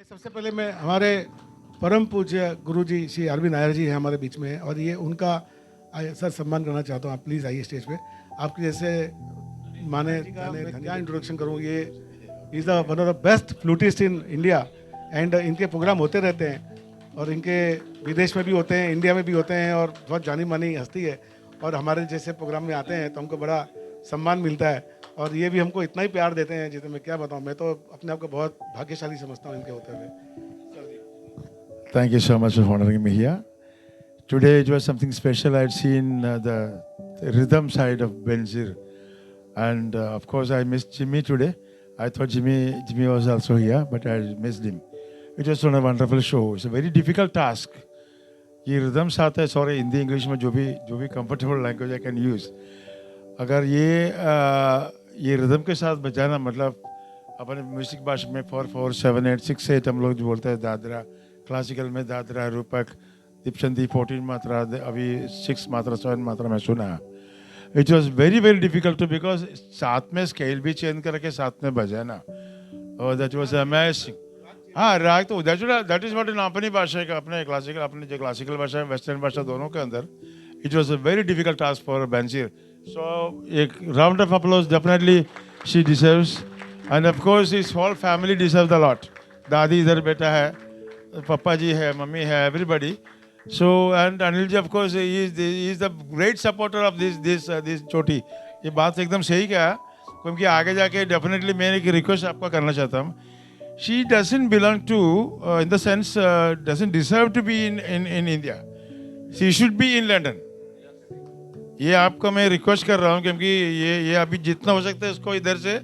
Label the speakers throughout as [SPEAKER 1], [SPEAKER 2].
[SPEAKER 1] सबसे पहले मैं हमारे परम पूज्य गुरु जी श्री अरविंद नायर जी हैं हमारे बीच में, और ये उनका सर सम्मान करना चाहता हूँ। आप प्लीज़ आइए स्टेज पे। आपके जैसे माने मैं क्या इंट्रोडक्शन करूँ, ये is the one of the best flautist in India and इनके प्रोग्राम होते रहते हैं और इनके विदेश में भी होते हैं, इंडिया में भी होते हैं, और बहुत जानी मानी हस्ती है। और हमारे जैसे प्रोग्राम में आते हैं तो हमको बड़ा सम्मान मिलता है, और ये भी हमको इतना ही प्यार देते हैं जिसे मैं क्या बताऊं। मैं तो अपने आप को बहुत भाग्यशाली समझता हूं इनके होते हुए।
[SPEAKER 2] Thank you so much for honoring me here. Today it was something special. I had seen the rhythm side of Benazir, and of course I missed Jimmy today. I thought Jimmy was also here, but I missed him. It was a wonderful show. It's a very difficult task. ये rhythms आता है, sorry Hindi English में जो भी comfortable language I can use. अगर ये rhythm के साथ बजाना मतलब अपने म्यूजिक भाषा में 4 4 7 8 6 8 हम लोग जो बोलते हैं दादरा, क्लासिकल में दादरा, रूपक, दीपचंदी 14 मात्रा, अभी 6 मात्रा 7 मात्रा में सुना। It was very very difficult to, because साथ में स्केल भी चेंज करके साथ में बजाना, और दैट वॉज अमेजिंग। हाँ, राग तो दैट इज नॉट इन अपनी भाषा का, अपने क्लासिकल, अपने जो क्लासिकल भाषा है वेस्टर्न भाषा दोनों के अंदर it was a very difficult task for Benazir. So एक round of applause definitely she deserves, and of course his whole family deserves a lot. दादी इधर बेटा है, पापा जी है, मम्मी है, everybody. So and Anil ji, of course, he is the great supporter of this चोटी। ये बात एकदम सही क्या है, क्योंकि आगे जाके डेफिनेटली मैं एक रिक्वेस्ट आपका करना चाहता हूँ। She doesn't belong to in the sense doesn't deserve to be in India. She should be in London. ये आपको मैं रिक्वेस्ट कर रहा हूँ, क्योंकि ये अभी जितना हो सकता है इसको इधर से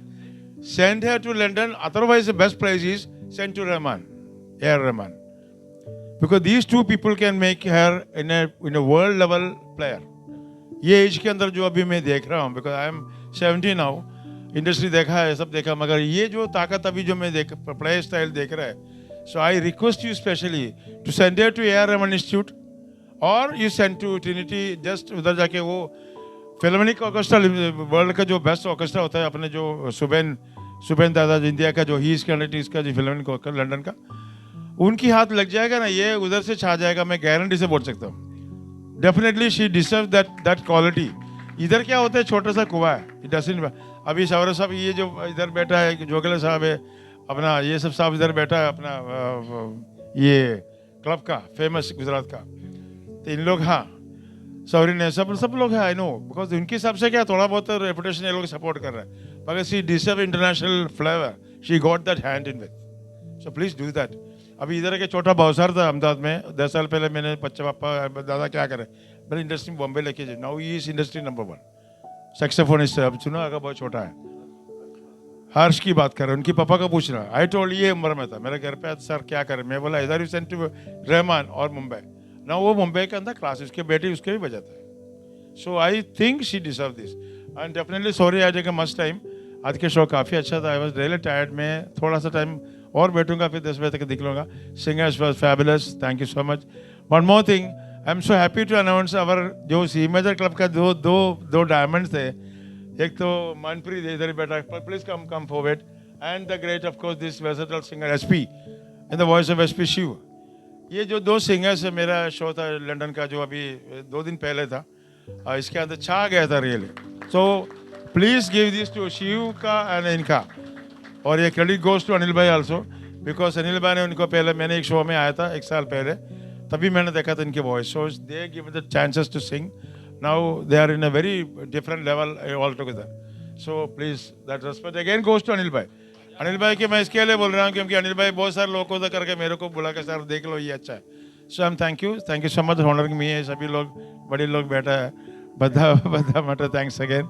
[SPEAKER 2] send her to London. Otherwise the best place is send to Rahman, A.R. Rahman. Because these two people can make her in a world level player. ये एज के अंदर जो अभी मैं देख रहा हूँ, because I am 70 now, industry देखा है, सब देखा, मगर ये जो ताकत अभी जो मैं देख प्ले स्टाइल देख रहा है, so I request you specially to send her to A.R. Rahman Institute, or you send to Trinity, just उधर जाके वो फिल्मनिक ऑर्केस्ट्रा, वर्ल्ड का जो बेस्ट ऑर्केस्ट्रा होता है, अपने जो सुबेन दादा इंडिया का जो ही इसका जो फिल्मनिक ऑर्केस्ट्रा लंदन का, उनकी हाथ लग जाएगा ना, ये उधर से छा जाएगा, मैं गारंटी से बोल सकता हूँ। Definitely she deserve that quality. इधर क्या होता है, छोटा सा कुआ है, इट डजंट। अभी सौरभ साहब ये जो इधर बैठा है, जोगेला साहब है अपना, ये सब साहब इधर बैठा है अपना, ये क्लब का फेमस गुजरात का, तो इन लोग, हाँ सौरीन है, सब लोग हैं, आई नो, बिकॉज उनके हिसाब से क्या थोड़ा बहुत रेपुटेशन ये लोग सपोर्ट कर रहे हैं, मगर she deserve international flavour, she got that hand in with, so please do that. अभी इधर के छोटा भावसार था अहमदाबाद में 10 साल पहले, मैंने बच्चा पापा दादा क्या करे, मैंने इंडस्ट्री में बॉम्बे लेके जाए, now he is industry number 1 सैक्सोफोनिस्ट। अब सुना अगर बहुत छोटा है, हर्ष की बात कर रहे हैं, उनके पापा का पूछ रहा है। आई टोल्ड, ये उम्र में था, मेरे घर पे सर क्या करें, मैं बोला इधर यू सेंट टू रहमान और मुंबई ना, वो मुंबई के अंदर क्लास, उसके बेटे उसके भी बजाता है। So I think she deserve this, and definitely sorry I take a much time. आज के शो काफ़ी अच्छा था, आई वॉज रियली टायर्ड, मैं थोड़ा सा टाइम और बैठूंगा, फिर 10 बजे तक दिख लूँगा। Singers was fabulous, thank you so much. One more thing, I am so happy to announce our Joe C major club का दो डायमंड्स थे, एक तो मनप्रीत इधर बैठा, please come forward, and the great of course this versatile singer S P in the voice of S. P Shiv दो singers है, मेरा शो था लंदन का जो अभी 2 दिन पहले था, इसके अंदर छा गया था really. So please give this to Shiv का एंड इनका, और ये क्रेडिट गोज टू अनिल भाई आल्सो, बिकॉज अनिल भाई ने उनको पहले, मैंने एक शो में आया था 1 साल पहले, तभी मैंने देखा था इनके voice, so they give the chances to sing, now they are in a very different level all together. So please that respect again goes to Anil भाई। अनिल भाई के मैं इसके लिए बोल रहा हूँ क्योंकि अनिल भाई बहुत सारे लोगों को करके मेरे को बुला के सर देख लो ये अच्छा है। So I am thank you so much honouring me. सभी लोग बड़े लोग बैठा है, बधा मटर, thanks again,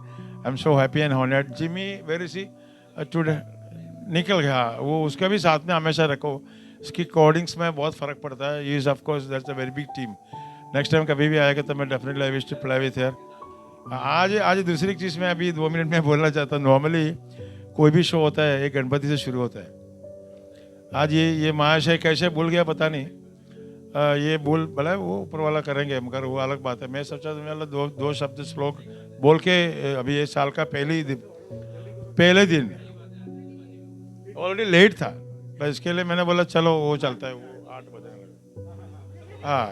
[SPEAKER 2] I am so happy and honoured. Jimmy where is he today, निकल गया वो, उसका भी साथ में हमेशा रखो, इसकी कोडिंग्स में बहुत फ़र्क पड़ता है। Is of course that's a very big team. Next time कभी भी आएगा तो मैं definitely I wish to play with here. आज दूसरी चीज़ मैं अभी 2 मिनट में बोलना चाहता हूँ। नॉर्मली कोई भी शो होता है एक गणपति से शुरू होता है। आज ये महाशय कैसे भूल गया पता नहीं, ये बोल भला वो ऊपर वाला करेंगे, मगर वो अलग बात है। मैं सोचा तो दो शब्द श्लोक बोल के अभी ये साल का पहले दिन ऑलरेडी लेट था, बस इसके लिए मैंने बोला चलो वो चलता है, वो 8 बजने लगा। हाँ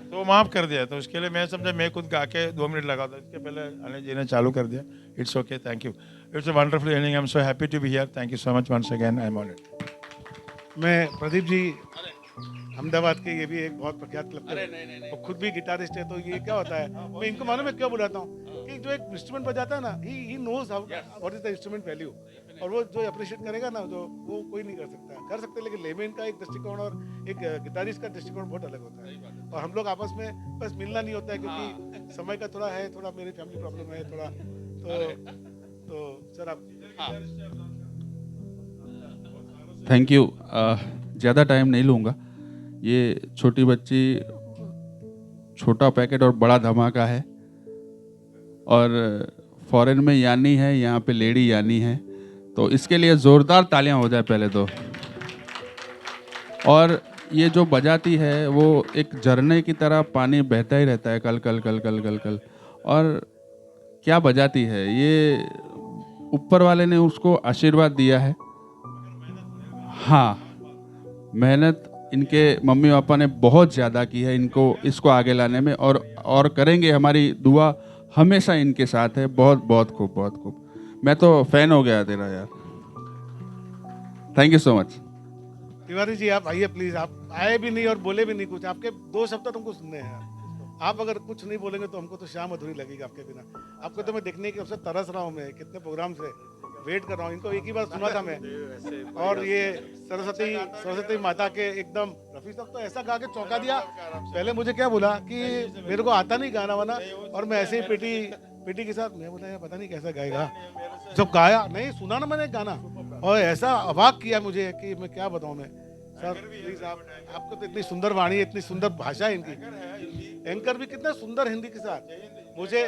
[SPEAKER 2] तो माफ़ कर दिया, तो उसके लिए मैं समझा मैं खुद गा के 2 मिनट लगा था, इसके पहले अनिल जी ने चालू कर दिया। It's okay, thank you, it's a wonderful evening, I am so happy to be here, thank you so much once again, I am honoured.
[SPEAKER 1] मैं प्रदीप जी अहमदाबाद के, ये भी एक बहुत प्रख्यात क्लब के, और खुद भी गिटारिस्ट है, तो ये क्या होता है, मैं इनको मालूम है क्यों बुलाता हूँ कि जो एक इंस्ट्रूमेंट बजाता है ना, he knows how what is the instrument value, और वो जो अप्रिशिएट करेगा ना, जो वो कोई नहीं कर सकते, लेकिन लेमेन का एक दृष्टिकोण और एक गिटारिस्ट का दृष्टिकोण बहुत अलग होता है, और हम लोग आपस में बस मिलना नहीं होता है क्योंकि समय का थोड़ा है, थोड़ा मेरी फैमिली प्रॉब्लम है थोड़ा, तो सर आप
[SPEAKER 3] थैंक यू। ज़्यादा टाइम नहीं लूँगा। ये छोटी बच्ची छोटा पैकेट और बड़ा धमाका है, और फॉरेन में यानी है, यहाँ पे लेडी यानी है, तो इसके लिए ज़ोरदार तालियां हो जाए पहले तो। और ये जो बजाती है वो एक झरने की तरह पानी बहता ही रहता है, कल कल कल कल कल कल, और क्या बजाती है ये, ऊपर वाले ने उसको आशीर्वाद दिया है। हाँ, मेहनत इनके मम्मी पापा ने बहुत ज़्यादा की है इसको आगे लाने में, और करेंगे। हमारी दुआ हमेशा इनके साथ है। बहुत बहुत खूब, बहुत खूब। मैं तो फैन हो गया तेरा यार। Thank you so much.
[SPEAKER 1] Tiwari ji आप आइए प्लीज, आप आए भी नहीं और बोले भी नहीं कुछ, आपके 2 शब्द तुमको सुनने हैं। आप अगर कुछ नहीं बोलेंगे तो हमको तो शाम अधूरी लगेगी आपके बिना। आपको तो मैं देखने की सबसे तरस रहा हूँ, मैं कितने प्रोग्राम से वेट कर रहा हूँ। इनको एक ही बार सुना था मैं, और ये सरस्वती माता के एकदम, रफी साहब तो ऐसा गा के चौंका दिया। पहले मुझे क्या बोला कि मेरे को आता नहीं गाना वाना, और मैं ऐसे ही पेटी के साथ, मैं बोला यार पता नहीं कैसा गाएगा, जब गाया नहीं सुना ना मैंने गाना, और ऐसा अवाक किया मुझे कि मैं क्या बताऊं। मैं सर प्लीज आपको तो इतनी सुंदर वाणी, इतनी सुंदर भाषा है इनकी, एंकर भी कितना सुंदर हिंदी के साथ। मुझे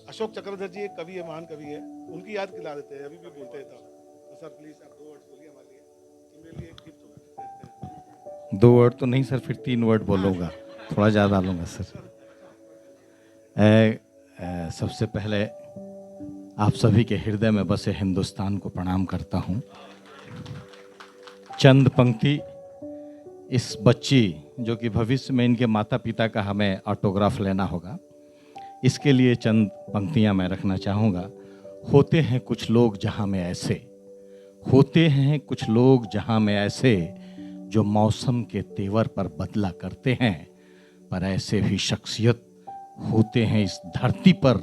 [SPEAKER 1] अशोक चक्रधर जी एक कवि है, महान कवि है, उनकी याद दिला देते हैं, अभी भी बोलते हैं। तो सर प्लीज आप 2 वर्ड बोलिए हमारे लिए, तो मेरे लिए एक गिफ्ट होगा।
[SPEAKER 4] 2 वर्ड तो नहीं सर, फिर 3 वर्ड बोलूँगा, थोड़ा ज़्यादा लूँगा सर। सबसे पहले आप सभी के हृदय में बसे हिंदुस्तान को प्रणाम करता हूँ। चंद पंक्ति इस बच्ची, जो कि भविष्य में इनके माता पिता का हमें ऑटोग्राफ लेना होगा, इसके लिए चंद पंक्तियाँ मैं रखना चाहूँगा। होते हैं कुछ लोग जहाँ में ऐसे, होते हैं कुछ लोग जहाँ में ऐसे, जो मौसम के तेवर पर बदला करते हैं, पर ऐसे भी शख्सियत होते हैं इस धरती पर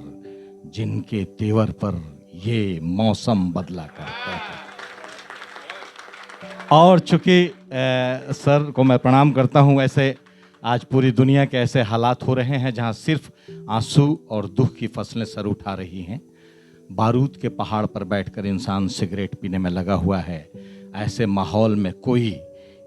[SPEAKER 4] जिनके तेवर पर ये मौसम बदला करता है। और चूंकि सर को मैं प्रणाम करता हूँ, ऐसे आज पूरी दुनिया के ऐसे हालात हो रहे हैं जहाँ सिर्फ आंसू और दुख की फसलें सर उठा रही हैं। बारूद के पहाड़ पर बैठकर इंसान सिगरेट पीने में लगा हुआ है। ऐसे माहौल में कोई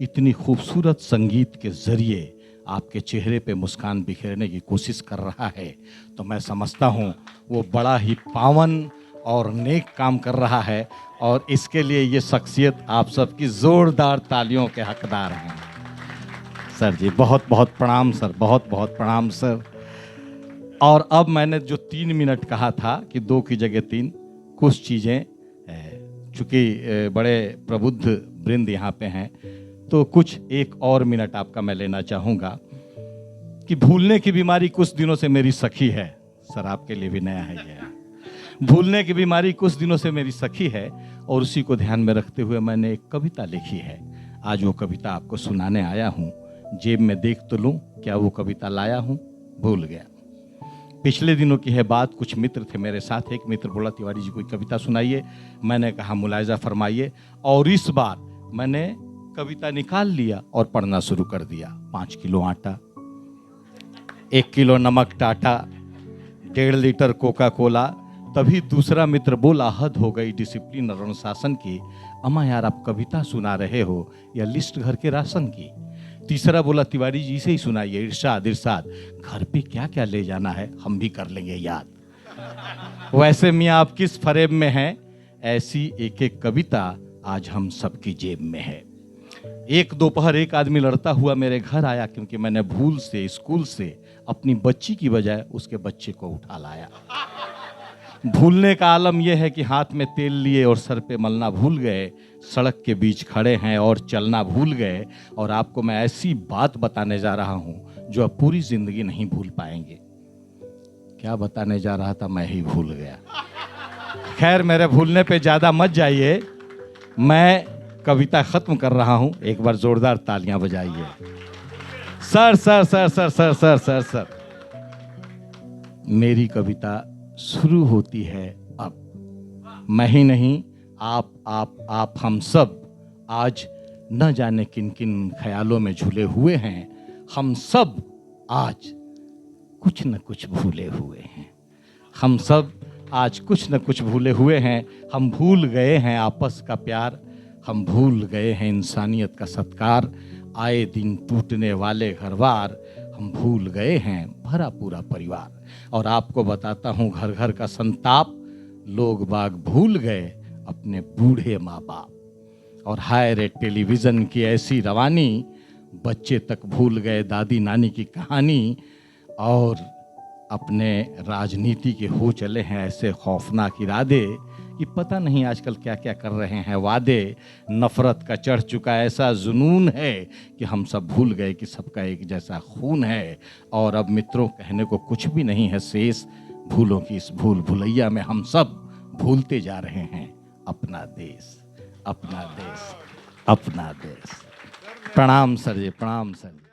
[SPEAKER 4] इतनी खूबसूरत संगीत के ज़रिए आपके चेहरे पे मुस्कान बिखेरने की कोशिश कर रहा है, तो मैं समझता हूँ वो बड़ा ही पावन और नेक काम कर रहा है, और इसके लिए ये शख्सियत आप सबकी ज़ोरदार तालियों के हकदार हैं। सर जी बहुत बहुत प्रणाम सर, बहुत बहुत प्रणाम सर। और अब मैंने जो 3 मिनट कहा था कि 2 की जगह 3, कुछ चीज़ें चूँकि बड़े प्रबुद्ध वृंद यहाँ पे हैं, तो कुछ 1 और मिनट आपका मैं लेना चाहूँगा कि भूलने की बीमारी कुछ दिनों से मेरी सखी है। सर आपके लिए भी नया है ये, भूलने की बीमारी कुछ दिनों से मेरी सखी है, और उसी को ध्यान में रखते हुए मैंने एक कविता लिखी है। आज वो कविता आपको सुनाने आया हूँ। जेब में देख तो लूँ, क्या वो कविता लाया हूँ, भूल गया। पिछले दिनों की है बात, कुछ मित्र थे मेरे साथ। एक मित्र बोला तिवारी जी कोई कविता सुनाइए। मैंने कहा मुलायजा फरमाइए, और इस बार मैंने कविता निकाल लिया और पढ़ना शुरू कर दिया। 5 किलो आटा, 1 किलो नमक टाटा, 1.5 लीटर कोका कोला। तभी दूसरा मित्र बोला हद हो गई डिसिप्लिन और अनुशासन की, अम्मा यार आप कविता सुना रहे हो या लिस्ट घर के राशन की। तीसरा बोला तिवारी जी से ही सुनाइए, इरशाद इरशाद, घर पे क्या क्या ले जाना है हम भी कर लेंगे याद। वैसे मियाँ आप किस फरेब में हैं, ऐसी एक एक कविता आज हम सबकी जेब में है। एक दोपहर एक आदमी लड़ता हुआ मेरे घर आया, क्योंकि मैंने भूल से स्कूल से अपनी बच्ची की बजाय उसके बच्चे को उठा लाया। भूलने का आलम यह है कि हाथ में तेल लिए और सर पे मलना भूल गए, सड़क के बीच खड़े हैं और चलना भूल गए। और आपको मैं ऐसी बात बताने जा रहा हूँ जो अब पूरी जिंदगी नहीं भूल पाएंगे। क्या बताने जा रहा था मैं ही भूल गया। खैर, मेरे भूलने पे ज़्यादा मत जाइए, मैं कविता ख़त्म कर रहा हूँ। एक बार ज़ोरदार तालियां बजाइए। Sir sir sir sir sir sir sir sir मेरी कविता शुरू होती है अब। मैं ही नहीं, आप हम सब आज न जाने किन किन ख्यालों में झूले हुए हैं। हम सब आज कुछ न कुछ भूले हुए हैं। हम सब आज कुछ न कुछ भूले हुए हैं। हम भूल गए हैं आपस का प्यार, हम भूल गए हैं इंसानियत का सत्कार। आए दिन टूटने वाले घरबार, हम भूल गए हैं भरा पूरा परिवार। और आपको बताता हूँ घर घर का संताप, लोग बाग भूल गए अपने बूढ़े माँ बाप। और हाय रे टेलीविज़न की ऐसी रवानी, बच्चे तक भूल गए दादी नानी की कहानी। और अपने राजनीति के हो चले हैं ऐसे खौफनाक इरादे कि पता नहीं आजकल क्या क्या कर रहे हैं वादे। नफ़रत का चढ़ चुका ऐसा जुनून है कि हम सब भूल गए कि सबका एक जैसा खून है। और अब मित्रों, कहने को कुछ भी नहीं है शेष। भूलों की इस भूल भुलैया में हम सब भूलते जा रहे हैं अपना देश, अपना देश, अपना देश। प्रणाम सर जी, प्रणाम सर जी।